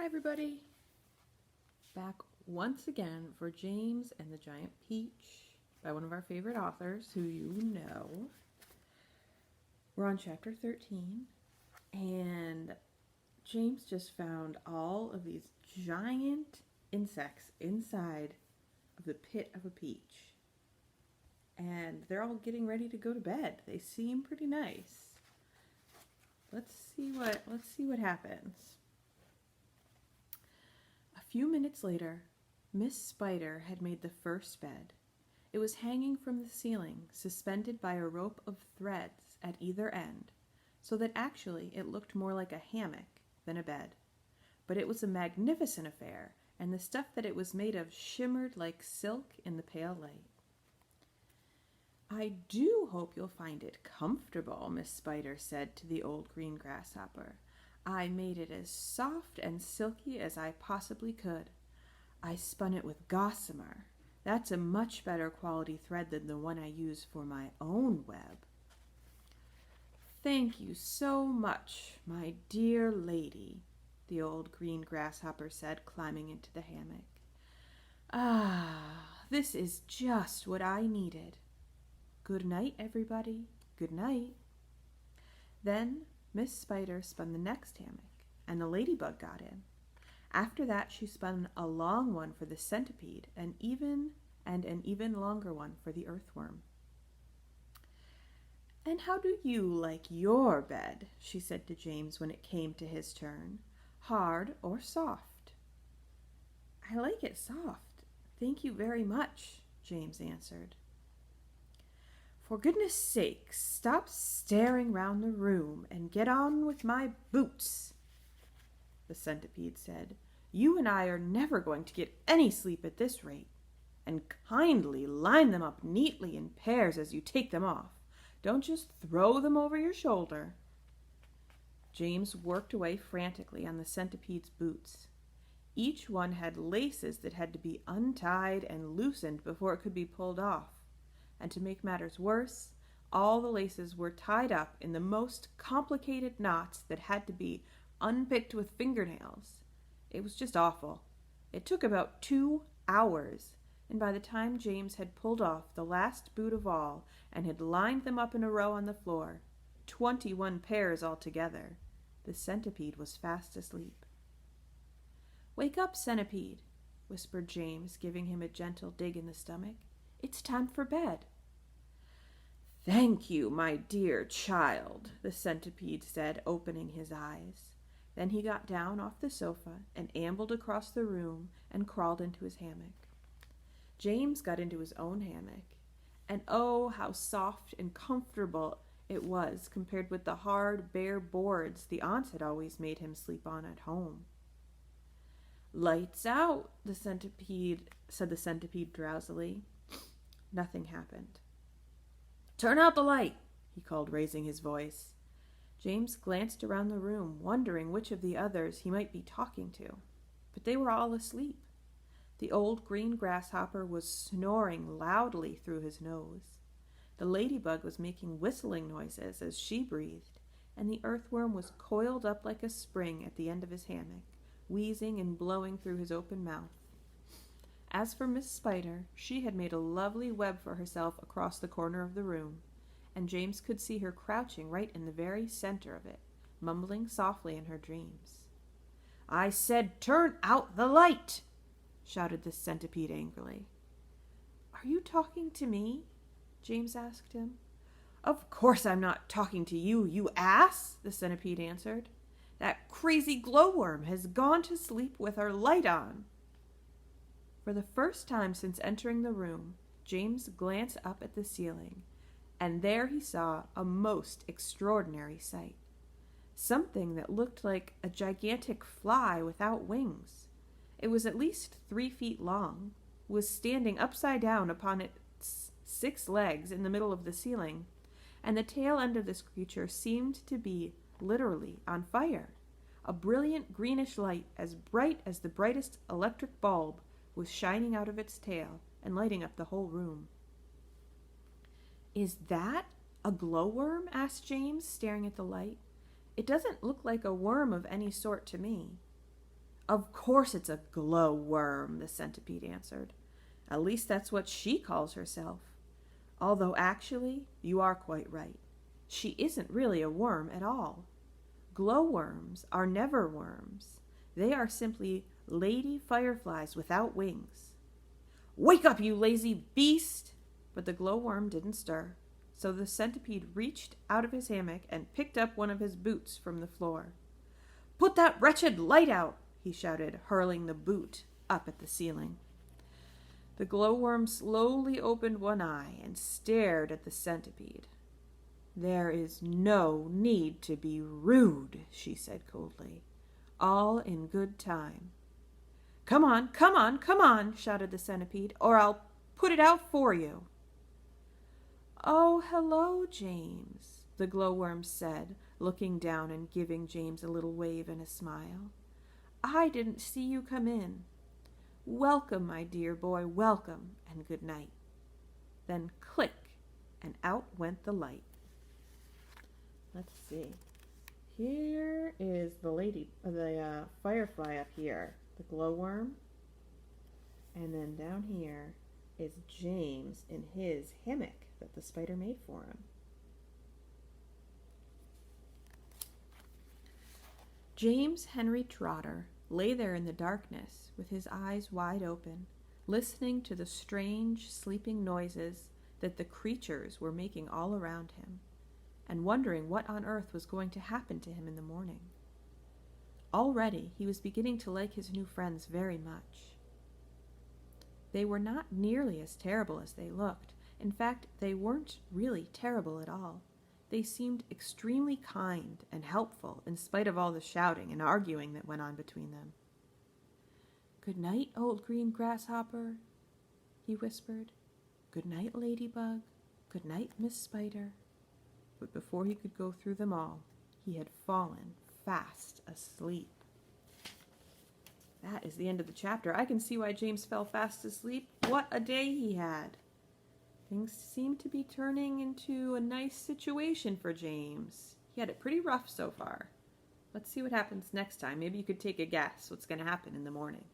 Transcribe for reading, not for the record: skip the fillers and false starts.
Hi everybody, back once again for James and the Giant Peach by one of our favorite authors who you know. We're on chapter 13 and James just found all of these giant insects inside of the pit of a peach. And they're all getting ready to go to bed. They seem pretty nice. Let's see what happens. A few minutes later, Miss Spider had made the first bed. It was hanging from the ceiling, suspended by a rope of threads at either end, so that actually it looked more like a hammock than a bed. But it was a magnificent affair, and the stuff that it was made of shimmered like silk in the pale light. "I do hope you'll find it comfortable," Miss Spider said to the old green grasshopper. "I made it as soft and silky as I possibly could. I spun it with gossamer. That's a much better quality thread than the one I use for my own web." "Thank you so much, my dear lady," the old green grasshopper said, climbing into the hammock. "Ah, this is just what I needed. Good night, everybody. Good night." Then Miss Spider spun the next hammock, and the ladybug got in. After that, she spun a long one for the centipede, and an even longer one for the earthworm. "And how do you like your bed?" she said to James when it came to his turn. "Hard or soft?" "I like it soft, thank you very much," James answered. "For goodness sakes, stop staring round the room and get on with my boots," the centipede said. "You and I are never going to get any sleep at this rate. And kindly line them up neatly in pairs as you take them off. Don't just throw them over your shoulder." James worked away frantically on the centipede's boots. Each one had laces that had to be untied and loosened before it could be pulled off. And to make matters worse, all the laces were tied up in the most complicated knots that had to be unpicked with fingernails. It was just awful. It took about 2 hours, and by the time James had pulled off the last boot of all and had lined them up in a row on the floor, 21 pairs altogether, the centipede was fast asleep. "Wake up, centipede," whispered James, giving him a gentle dig in the stomach. "It's time for bed." "Thank you, my dear child," the centipede said, opening his eyes. Then he got down off the sofa and ambled across the room and crawled into his hammock. James got into his own hammock, and oh, how soft and comfortable it was compared with the hard, bare boards the aunts had always made him sleep on at home. "Lights out," said the centipede drowsily. Nothing happened. "Turn out the light," he called, raising his voice. James glanced around the room, wondering which of the others he might be talking to, but they were all asleep. The old green grasshopper was snoring loudly through his nose. The ladybug was making whistling noises as she breathed, and the earthworm was coiled up like a spring at the end of his hammock, wheezing and blowing through his open mouth. As for Miss Spider, she had made a lovely web for herself across the corner of the room, and James could see her crouching right in the very center of it, mumbling softly in her dreams. "I said turn out the light!" shouted the centipede angrily. "Are you talking to me?" James asked him. "Of course I'm not talking to you, you ass!" the centipede answered. "That crazy glowworm has gone to sleep with her light on." For the first time since entering the room, James glanced up at the ceiling, and there he saw a most extraordinary sight. Something that looked like a gigantic fly without wings. It was at least 3 feet long, was standing upside down upon its 6 legs in the middle of the ceiling, and the tail end of this creature seemed to be literally on fire. A brilliant greenish light, as bright as the brightest electric bulb, was shining out of its tail and lighting up the whole room. "Is that a glowworm?" asked James, staring at the light. "It doesn't look like a worm of any sort to me." Of course it's a glowworm, the centipede answered. At least that's what she calls herself. Although actually, you are quite right. She isn't really a worm at all. Glowworms are never worms. They are simply lady fireflies without wings. Wake up, you lazy beast! But the glowworm didn't stir, so the centipede reached out of his hammock and picked up one of his boots from the floor. Put that wretched light out, he shouted, hurling the boot up at the ceiling. The glowworm slowly opened one eye and stared at the centipede. There is no need to be rude, she said coldly. All in good time. Come on, come on, come on, shouted the centipede, or I'll put it out for you. Oh, hello, James, the glowworm said, looking down and giving James a little wave and a smile. I didn't see you come in. Welcome, my dear boy, welcome, and good night. Then click, and out went the light. Let's see. Here is the firefly up here, the glowworm. And then down here is James in his hammock that the spider made for him. James Henry Trotter lay there in the darkness with his eyes wide open, listening to the strange sleeping noises that the creatures were making all around him, and wondering what on earth was going to happen to him in the morning. Already he was beginning to like his new friends very much. They were not nearly as terrible as they looked. In fact, they weren't really terrible at all. They seemed extremely kind and helpful in spite of all the shouting and arguing that went on between them. Good night, old green grasshopper, he whispered. Good night, ladybug. Good night, Miss Spider. But before he could go through them all, he had fallen fast asleep. That is the end of the chapter. I can see why James fell fast asleep. What a day he had. Things seem to be turning into a nice situation for James. He had it pretty rough so far. Let's see what happens next time. Maybe you could take a guess what's going to happen in the morning.